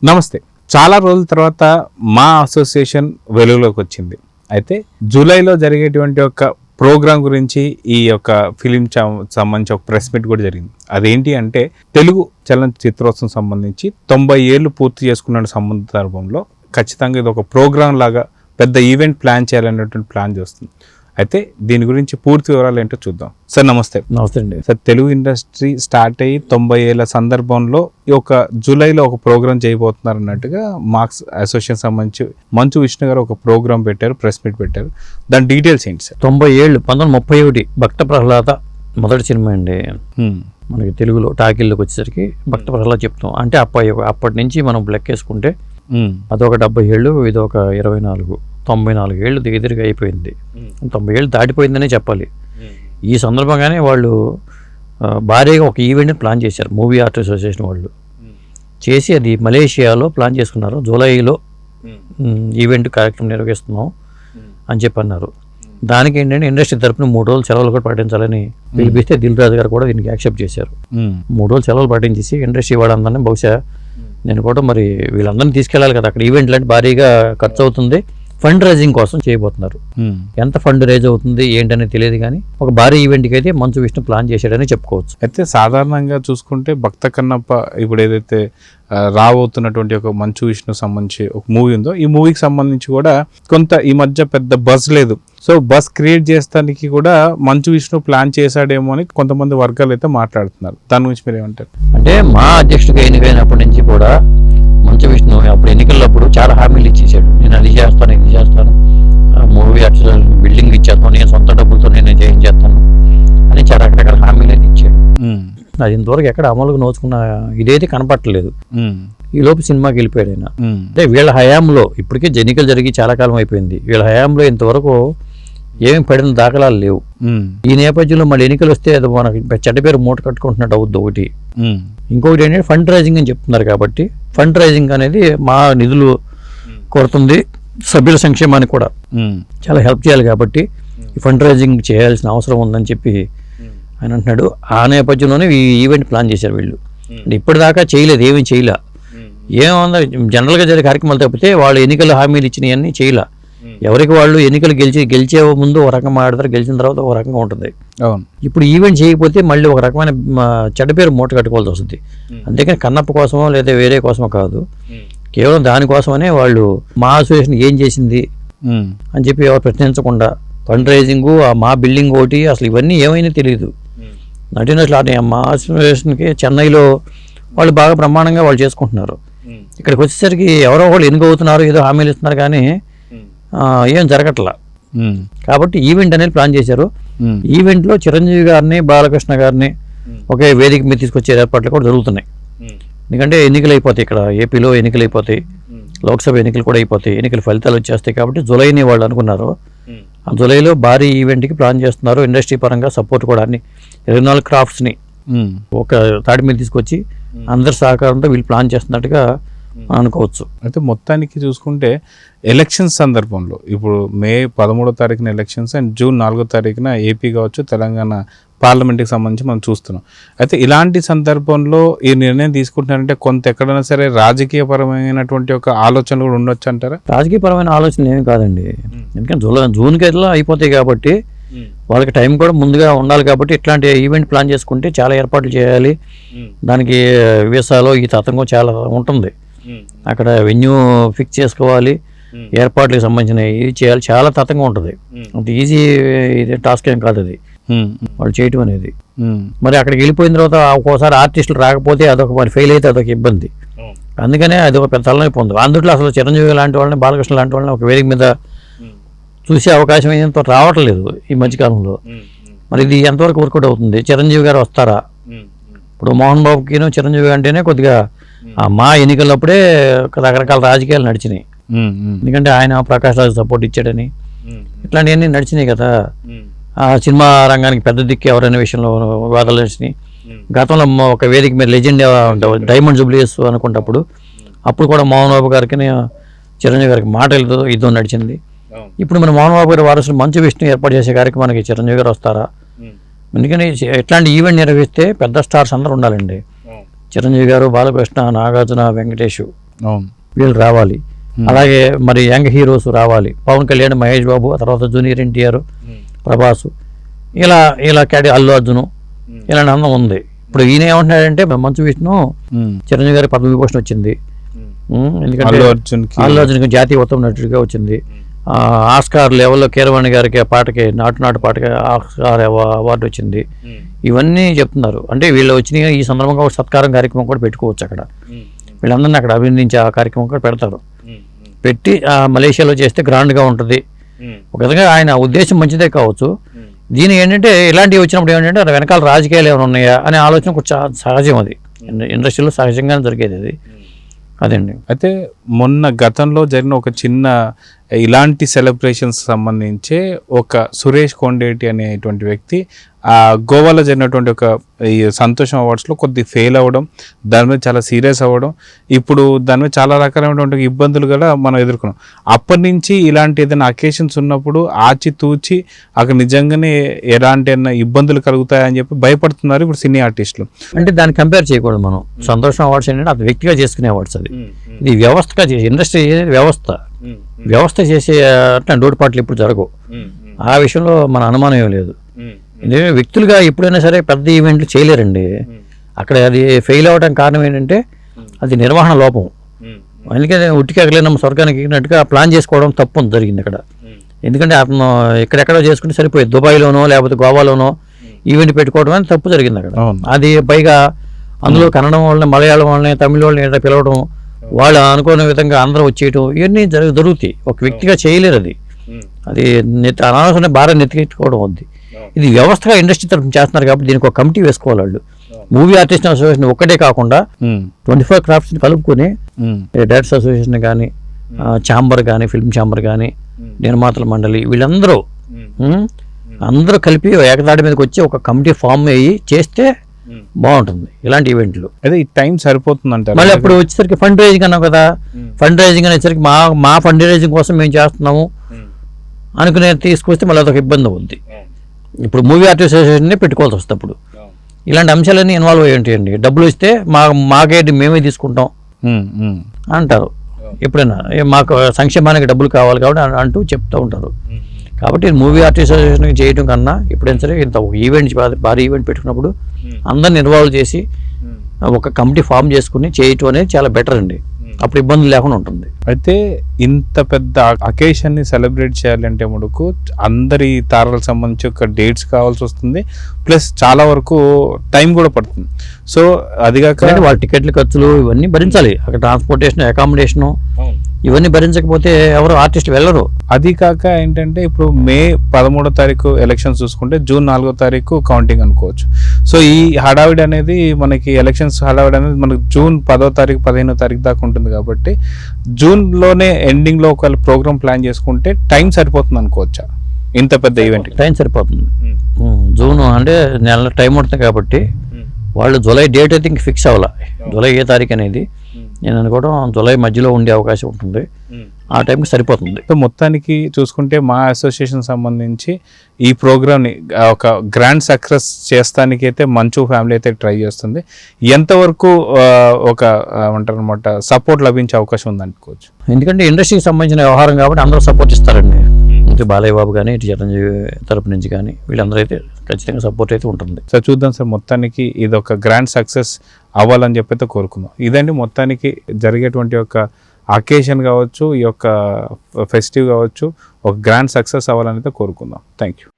నమస్తే. చాలా రోజుల తర్వాత మా అసోసియేషన్ వెలుగులోకి వచ్చింది. అయితే జూలైలో జరిగేటువంటి ఒక ప్రోగ్రాం గురించి ఈ యొక్క ఫిలిం సంబంధించి ఒక ప్రెస్ మీట్ కూడా జరిగింది. అదేంటి అంటే తెలుగు చలనచిత్రోత్సవం సంబంధించి 90 ఏళ్ళు పూర్తి చేసుకున్న సందర్భంలో ఖచ్చితంగా ఇది ఒక ప్రోగ్రాం లాగా పెద్ద ఈవెంట్ ప్లాన్ చేయాలనేటువంటి ప్లాన్ చేస్తుంది. అయితే దీని గురించి పూర్తి వివరాలు ఏంటో చూద్దాం. సార్ నమస్తే. నమస్తే అండి. సార్, తెలుగు ఇండస్ట్రీ స్టార్ట్ అయ్యి 90 ఏళ్ళ సందర్భంలో ఈ ఒక జూలైలో ఒక ప్రోగ్రామ్ చేయబోతున్నారు అన్నట్టుగా మార్క్స్ అసోసియేషన్ సంబంధించి మంచు విష్ణు గారు ఒక ప్రోగ్రామ్ పెట్టారు, ప్రెస్ మీట్ పెట్టారు. దాని డీటెయిల్స్ ఏంటి సార్? 90 ఏళ్ళు 1931 భక్త ప్రహ్లాద మొదటి సినిమా అండి. మనకి తెలుగులో టాకీల్లోకి వచ్చేసరికి భక్త ప్రహ్లాద చెప్తాం. అంటే అప్పటి నుంచి మనం లెక్కేసుకుంటే అదొక 70 ఏళ్ళు, ఇదొక 24, 94 ఏళ్ళు దగ్గరగా అయిపోయింది. 90 ఏళ్ళు దాటిపోయిందనే చెప్పాలి. ఈ సందర్భంగానే వాళ్ళు భారీగా ఒక ఈవెంట్ని ప్లాన్ చేశారు. మూవీ ఆర్టిస్ట్ అసోసియేషన్ వాళ్ళు చేసి అది మలేషియాలో ప్లాన్ చేసుకున్నారు. జూలైలో ఈవెంట్ కార్యక్రమం నిర్వహిస్తున్నాం అని చెప్పి అన్నారు. దానికి ఏంటంటే ఇండస్ట్రీ తరఫున 3 రోజులు సెలవులు కూడా పాటించాలని పిలిపిస్తే దిల్ రాజు గారు కూడా దీనికి యాక్సెప్ట్ చేశారు. 3 రోజులు సెలవులు పాటించేసి ఇండస్ట్రీ వాళ్ళందరినీ బహుశా నేను కూడా మరి వీళ్ళందరినీ తీసుకెళ్ళాలి కదా, అక్కడ ఈవెంట్లు అంటే భారీగా ఖర్చు అవుతుంది, ఫండ్ రైజింగ్ కోసం చేయబోతున్నారు. ఎంత ఫండ్ రైజ్ అవుతుంది ఏంటనేది తెలియదు, కానీ ఒక భారీ ఈవెంట్కి అయితే మంచు విష్ణు ప్లాన్ చేశాడని చెప్పుకోవచ్చు. అయితే సాధారణంగా చూసుకుంటే భక్త కన్నప్ప ఇప్పుడు ఏదైతే రాబోతున్నటువంటి ఒక మంచు విష్ణు సంబంధించి ఒక మూవీ ఉందో, ఈ మూవీకి సంబంధించి కూడా కొంత ఈ మధ్య పెద్ద బజ్ లేదు. సో బస్ క్రియేట్ చేస్తానికి కూడా మంచు విష్ణు ప్లాన్ చేశాడేమో అని కొంతమంది వర్గాలు అయితే మాట్లాడుతున్నారు. దాని గురించి మీరు ఏమంటారు? అంటే మా అధ్యక్షుడిగా ఎన్నికైనప్పటి నుంచి కూడా మంచు విష్ణు అప్పుడు ఎన్నికలప్పుడు చాలా హామీలు ఇచ్చేసాడు. నేను అది చేస్తాను, ఇది చేస్తాను, మూవీ బిల్డింగ్ ఇచ్చేస్తాను, నేను సొంత డబ్బులతో నేను చేయించేస్తాను అని చాలా రకరకాల హామీలు అయితే ఇచ్చాడు. అది ఇంతవరకు ఎక్కడ అమలుకు నోచుకున్న ఇదైతే కనపట్టలేదు. ఈ లోపు సినిమాకి వెళ్ళిపోయాడు ఆయన. అంటే వీళ్ళ హయాంలో, ఇప్పటికే ఎన్నికలు జరిగి చాలా కాలం అయిపోయింది, వీళ్ళ హయాంలో ఇంతవరకు ఏమి పడిన దాఖలాలు లేవు. ఈ నేపథ్యంలో మళ్ళీ ఎన్నికలు వస్తే అది మనకి చెడ్డ పేరు మూట కట్టుకుంటున్నట్టు అవుద్ది ఒకటి. ఇంకొకటి ఏంటంటే ఫండ్ రైజింగ్ అని చెప్తున్నారు. కాబట్టి ఫండ్ రైజింగ్ అనేది మా నిధులు కోరుతుంది, సభ్యుల సంక్షేమానికి కూడా చాలా హెల్ప్ చేయాలి, కాబట్టి ఈ ఫండ్ రైజింగ్ చేయాల్సిన అవసరం ఉందని చెప్పి ఆయన అంటున్నాడు. ఆ నేపథ్యంలోనే ఈ ఈవెంట్ ప్లాన్ చేశారు వీళ్ళు. ఇప్పటిదాకా చేయలేదు, ఏమీ చేయలే. ఏమన్నా జనరల్గా జరిగే కార్యక్రమాలు తప్పితే వాళ్ళు ఎన్నికల హామీలు ఇచ్చినవన్నీ చేయలే. ఎవరికి వాళ్ళు ఎన్నికలు గెలిచే ముందు ఒక రకంగా మాట్లాడతారు, గెలిచిన తర్వాత ఒక రకంగా ఉంటుంది. ఇప్పుడు ఈవెంట్ చేయకపోతే మళ్ళీ ఒక రకమైన చెడ్డ పేరు మూట కట్టుకోవాల్సి వస్తుంది. అంతేకాని కన్నప్ప కోసమో లేదా వేరే కోసమో కాదు, కేవలం దానికోసమనే వాళ్ళు మా అసోసియేషన్ ఏం చేసింది అని చెప్పి ఎవరు ప్రశ్నించకుండా ఫండ్ రైజింగ్, మా బిల్డింగ్ ఒకటి, అసలు ఇవన్నీ ఏమైనా తెలియదు. నటినట్లు మా అసోసియేషన్కి చెన్నైలో వాళ్ళు బాగా బ్రహ్మాండంగా వాళ్ళు చేసుకుంటున్నారు. ఇక్కడికి వచ్చేసరికి ఎవరో వాళ్ళు ఎన్నికవుతున్నారు, ఏదో హామీలు ఇస్తున్నారు, కానీ ఏం జరగట్లా. కాబట్టి ఈవెంట్ అనేది ప్లాన్ చేశారు. ఈవెంట్లో చిరంజీవి గారిని, బాలకృష్ణ గారిని ఒకే వేదిక మీద తీసుకొచ్చే ఏర్పాట్లు కూడా జరుగుతున్నాయి. ఎందుకంటే ఎన్నికలు అయిపోతాయి, ఇక్కడ ఏపీలో ఎన్నికలు అయిపోతాయి, లోక్సభ ఎన్నికలు కూడా అయిపోతాయి, ఎన్నికల ఫలితాలు వచ్చేస్తాయి. కాబట్టి జూలైని వాళ్ళు అనుకున్నారు. ఆ జూలైలో భారీ ఈవెంట్కి ప్లాన్ చేస్తున్నారు. ఇండస్ట్రీ పరంగా సపోర్ట్ కూడా అన్ని 24 క్రాఫ్ట్స్ని ఒక తాటి మీద తీసుకొచ్చి అందరి సహకారంతో వీళ్ళు ప్లాన్ చేస్తున్నట్టుగా అనుకోవచ్చు. అయితే మొత్తానికి చూసుకుంటే ఎలక్షన్స్ సందర్భంలో ఇప్పుడు మే 13వ తారీఖున ఎలక్షన్స్ అండ్ జూన్ 4వ తారీఖున ఏపీ కావచ్చు, తెలంగాణ పార్లమెంట్కి సంబంధించి మనం చూస్తున్నాం. అయితే ఇలాంటి సందర్భంలో ఈ నిర్ణయం తీసుకుంటున్నారంటే కొంత ఎక్కడైనా సరే రాజకీయపరమైనటువంటి ఒక ఆలోచనలు కూడా ఉండొచ్చు అంటారా? రాజకీయపరమైన ఆలోచనలు ఏమి కాదండి. ఎందుకంటే జూన్కి అయితే అయిపోతాయి కాబట్టి వాళ్ళకి టైం కూడా ముందుగా ఉండాలి. కాబట్టి ఇట్లాంటి ఈవెంట్ ప్లాన్ చేసుకుంటే చాలా ఏర్పాట్లు చేయాలి. దానికి వీసాలో ఈ తతంగం చాలా ఉంటుంది. అక్కడ వెన్యూ ఫిక్స్ చేసుకోవాలి, ఏర్పాట్లకు సంబంధించిన ఇది చేయాలి, చాలా తతంగం ఉంటుంది. అంత ఈజీ ఇది టాస్క్ ఏం కాదు అది వాళ్ళు చేయటం అనేది. మరి అక్కడికి వెళ్ళిపోయిన తర్వాత ఒక్కోసారి ఆర్టిస్టులు రాకపోతే అదొక మరి ఫెయిల్ అయితే అదొక ఇబ్బంది. అందుకనే అది ఒక పెద్ద తలనొప్పి ఉంది. అందుట్లో అసలు చిరంజీవి లాంటి వాళ్ళని, బాలకృష్ణ లాంటి వాళ్ళని ఒక వేదిక మీద చూసే అవకాశం ఏంటో రావట్లేదు ఈ మధ్యకాలంలో. మరి ఇది ఎంతవరకు వర్కౌట్ అవుతుంది? చిరంజీవి గారు వస్తారా? ఇప్పుడు మోహన్ బాబుకిను చిరంజీవి అంటేనే కొద్దిగా మా ఎన్నికలప్పుడే రకరకాల రాజకీయాలు నడిచినాయి. ఎందుకంటే ఆయన ప్రకాష్ రాజు సపోర్ట్ ఇచ్చాడని ఇట్లాంటివన్నీ నడిచినాయి కదా. ఆ సినిమా రంగానికి పెద్ద దిక్కు ఎవరైనా విషయంలో వివాదాలు నడిచినాయి. గతంలో ఒక వేదిక మీద లెజెండ్ డైమండ్ జూబ్లీస్ అనుకున్నప్పుడు అప్పుడు కూడా మోహన్ బాబు గారికి చిరంజీవి గారికి మాటలతో యుద్ధం నడిచింది. ఇప్పుడు మన మోహన్ బాబు గారి వారసులు మంచు విష్ణు ఏర్పాటు చేసే కార్యక్రమానికి చిరంజీవి గారు వస్తారా? ఎందుకని ఇట్లాంటి ఈవెంట్ నిర్వహిస్తే పెద్ద స్టార్స్ అందరూ ఉండాలండి. చిరంజీవి గారు, బాలకృష్ణ, నాగార్జున, వెంకటేష్ అవును. వీళ్ళు రావాలి. అలాగే మరి యంగ్ హీరోస్ రావాలి. పవన్ కళ్యాణ్, మహేష్ బాబు, ఆ తర్వాత జూనియర్ ఎన్టీఆర్, ప్రభాస్, ఇలా ఇలా అల్లు అర్జున్, ఇలాంటి అందం ఉంది. ఇప్పుడు ఈయన ఏమంటున్నాడంటే మంచు విష్ణు, చిరంజీవి గారి పద్మవిభూషణ్ వచ్చింది, ఎందుకంటే అల్లు అర్జున్కి జాతీయ ఉత్తమ నటుడిగా వచ్చింది. ఆస్కార్ లెవెల్లో కీరవాణి గారికి ఆ పాటకి నాటు పాటకి ఆస్కార్ అవార్డు వచ్చింది. ఇవన్నీ చెప్తున్నారు. అంటే వీళ్ళు వచ్చిన ఈ సందర్భంగా ఒక సత్కారం కార్యక్రమం కూడా పెట్టుకోవచ్చు. అక్కడ వీళ్ళందరినీ అక్కడ అభినందించి ఆ కార్యక్రమం కూడా పెడతారు. పెట్టి మలేషియాలో చేస్తే గ్రాండ్గా ఉంటుంది. ఒక విధంగా ఆయన ఉద్దేశం మంచిదే కావచ్చు. దీని ఏంటంటే ఇలాంటివి వచ్చినప్పుడు ఏంటంటే వెనకాల రాజకీయాలు ఏమైనా ఉన్నాయా అనే ఆలోచన కొంచెం సహజం. అది ఇండస్ట్రీలో సహజంగానే జరిగేది అది. అదండి. అయితే మొన్న గతంలో జరిగిన ఒక చిన్న ఇలాంటి సెలబ్రేషన్స్ సంబంధించి ఒక సురేష్ కొండేటి అనేటువంటి వ్యక్తి గోవాలో జరిగినటువంటి ఒక ఈ సంతోషం అవార్డ్స్లో కొద్ది ఫెయిల్ అవ్వడం, దాని మీద చాలా సీరియస్ అవ్వడం, ఇప్పుడు దాని మీద చాలా రకాలైనటువంటి ఇబ్బందులు కూడా మనం ఎదుర్కొన్నాం. అప్పటి నుంచి ఇలాంటి ఏదైనా అకేషన్స్ ఉన్నప్పుడు ఆచితూచి అక్కడ నిజంగానే ఎలాంటి ఇబ్బందులు కలుగుతాయని చెప్పి భయపడుతున్నారు ఇప్పుడు సినీ ఆర్టిస్టులు. అంటే దాన్ని కంపేర్ చేయకూడదు మనం. సంతోషం అవార్డ్స్ ఏంటంటే అది వ్యక్తిగా చేసుకునే అవార్డ్స్. అది ఇది వ్యవస్థగా చేసే ఇండస్ట్రీ వ్యవస్థ చేసే లోటుపాట్లు ఇప్పుడు జరగవు. ఆ విషయంలో మన అనుమానం ఏం లేదు. ఎందుకంటే వ్యక్తులుగా ఎప్పుడైనా సరే పెద్ద ఈవెంట్లు చేయలేరండి. అక్కడ అది ఫెయిల్ అవ్వడానికి కారణం ఏంటంటే అది నిర్వహణ లోపం. అందుకని ఉట్టికి ఎగలేనమ్మ స్వర్గానికి ఎగినట్టుగా ప్లాన్ చేసుకోవడం తప్పు జరిగింది అక్కడ. ఎందుకంటే అతను ఎక్కడెక్కడో చేసుకుంటే సరిపోయేది. దుబాయ్లోనో లేకపోతే గోవాలోనో ఈవెంట్ పెట్టుకోవడం అని తప్పు జరిగింది అక్కడ. అది పైగా అందులో కన్నడం వాళ్ళని, మలయాళం వాళ్ళని, తమిళ వాళ్ళని పిలవడం, వాళ్ళు అనుకునే విధంగా అందరూ వచ్చేయటం, ఇవన్నీ జరుగుతాయి. ఒక వ్యక్తిగా చేయలేరు. అది అనవసరమైన భారం నెత్తికెట్టుకోవడం అవుద్ది. ఇది వ్యవస్థగా ఇండస్ట్రీ తరఫున చేస్తున్నారు కాబట్టి దీనికి ఒక కమిటీ వేసుకోవాలి వాళ్ళు. మూవీ ఆర్టిస్ట్ అసోసియేషన్ ఒక్కటే కాకుండా 24 క్రాఫ్ట్స్ని కలుపుకొని డైరెక్టర్స్ అసోసియేషన్ కానీ, ఛాంబర్ కానీ, ఫిల్మ్ ఛాంబర్ కానీ, నిర్మాతల మండలి, వీళ్ళందరూ అందరూ కలిపి ఏకతాటి మీదకి వచ్చి ఒక కమిటీ ఫామ్ అయ్యి చేస్తే బాగుంటుంది ఇలాంటి ఈవెంట్లు. అదే ఈ టైం సరిపోతుంది అంటారు. మళ్ళీ అప్పుడు వచ్చేసరికి ఫండ్ రైజింగ్ అన్నాం కదా, ఫండ్ రైజింగ్ అనేసరికి మా ఫండ్ రైజింగ్ కోసం మేము చేస్తున్నాము అనుకునే తీసుకొస్తే మళ్ళీ అదొక ఇబ్బంది అవుద్ది. ఇప్పుడు మూవీ ఆర్టిస్ట్ అసోసియేషన్ని పెట్టుకోవాల్సి వస్తుంది. అప్పుడు ఇలాంటి అంశాలన్నీ ఇన్వాల్వ్ అయ్యి ఉంటాయండి. డబ్బులు ఇస్తే మాకేంటి మేమే తీసుకుంటాం అంటారు. ఎప్పుడైనా మాకు సంక్షేమానికి డబ్బులు కావాలి కాబట్టి అంటూ చెప్తూ ఉంటారు. కాబట్టి మూవీ ఆర్టిస్ట్ అసోసియేషన్ చేయడం కన్నా ఎప్పుడైనా సరే ఇంత ఒక ఈవెంట్, భారీ ఈవెంట్ పెట్టుకున్నప్పుడు అందరిని ఇన్వాల్వ్ చేసి ఒక కమిటీ ఫామ్ చేసుకుని చేయటం అనేది చాలా బెటర్ అండి. అప్పుడు ఇబ్బందులు లేకుండా ఉంటుంది. అయితే ఇంత పెద్ద అకేషన్ని సెలబ్రేట్ చేయాలంటే మటుకు అందరి తారలకు సంబంధించి ఒక డేట్స్ కావాల్సి వస్తుంది, ప్లస్ చాలా వరకు టైం కూడా పడుతుంది. సో అదిగాక వాళ్ళ టికెట్ల ఖర్చులు ఇవన్నీ భరించాలి. అక్కడ ట్రాన్స్పోర్టేషన్, అకామిడేషను ఇవన్నీ భరించకపోతే ఎవరు ఆర్టిస్ట్ వెళ్ళరు. అది కాక ఏంటంటే ఇప్పుడు మే 13వ తారీఖు ఎలక్షన్స్ చూసుకుంటే జూన్ 4వ తారీఖు కౌంటింగ్ అనుకోవచ్చు. సో ఈ హడావిడి అనేది మనకి ఎలక్షన్స్ హడావిడి అనేది మనకి జూన్ 10వ తారీఖు 15వ తారీఖు దాకా ఉంటుంది. కాబట్టి జూన్లోనే ఎండింగ్లో ఒకవేళ ప్రోగ్రామ్ ప్లాన్ చేసుకుంటే టైం సరిపోతుంది అనుకోవచ్చా? ఇంత పెద్ద ఈవెంట్ టైం సరిపోతుంది. జూన్ అంటే నెల టైం ఉంటుంది కాబట్టి వాళ్ళు జూలై డేట్ అయితే ఇంక ఫిక్స్ అవ్వాలి. జూలై ఏ తారీఖు అనేది నేను అనుకోవడం జూలై మధ్యలో ఉండే అవకాశం ఉంటుంది. ఆ టైంకి సరిపోతుంది. సో మొత్తానికి చూసుకుంటే మా అసోసియేషన్ సంబంధించి ఈ ప్రోగ్రామ్ని ఒక గ్రాండ్ సక్సెస్ చేస్తానికి అయితే మంచు ఫ్యామిలీ అయితే ట్రై చేస్తుంది. ఎంతవరకు ఒక ఏమంటారు అనమాట సపోర్ట్ లభించే అవకాశం ఉంది అనుకోవచ్చు? ఎందుకంటే ఇండస్ట్రీకి సంబంధించిన వ్యవహారం కాబట్టి అందరూ సపోర్ట్ ఇస్తారండి. ఇటు బాలయ్య బాబు కానీ, ఇటు చిరంజీవి తరపు నుంచి కానీ వీళ్ళందరూ అయితే ఖచ్చితంగా సపోర్ట్ అయితే ఉంటుంది. సార్ చూద్దాం సార్, మొత్తానికి ఇది ఒక గ్రాండ్ సక్సెస్ అవ్వాలని చెప్పి అయితే కోరుకుందాం. ఇదండి మొత్తానికి జరిగేటువంటి ఒక అకేషన్ కావచ్చు, ఈ యొక్క ఫెస్టివ్ కావచ్చు, ఒక గ్రాండ్ సక్సెస్ అవ్వాలని అయితే కోరుకుందాం. Thank you.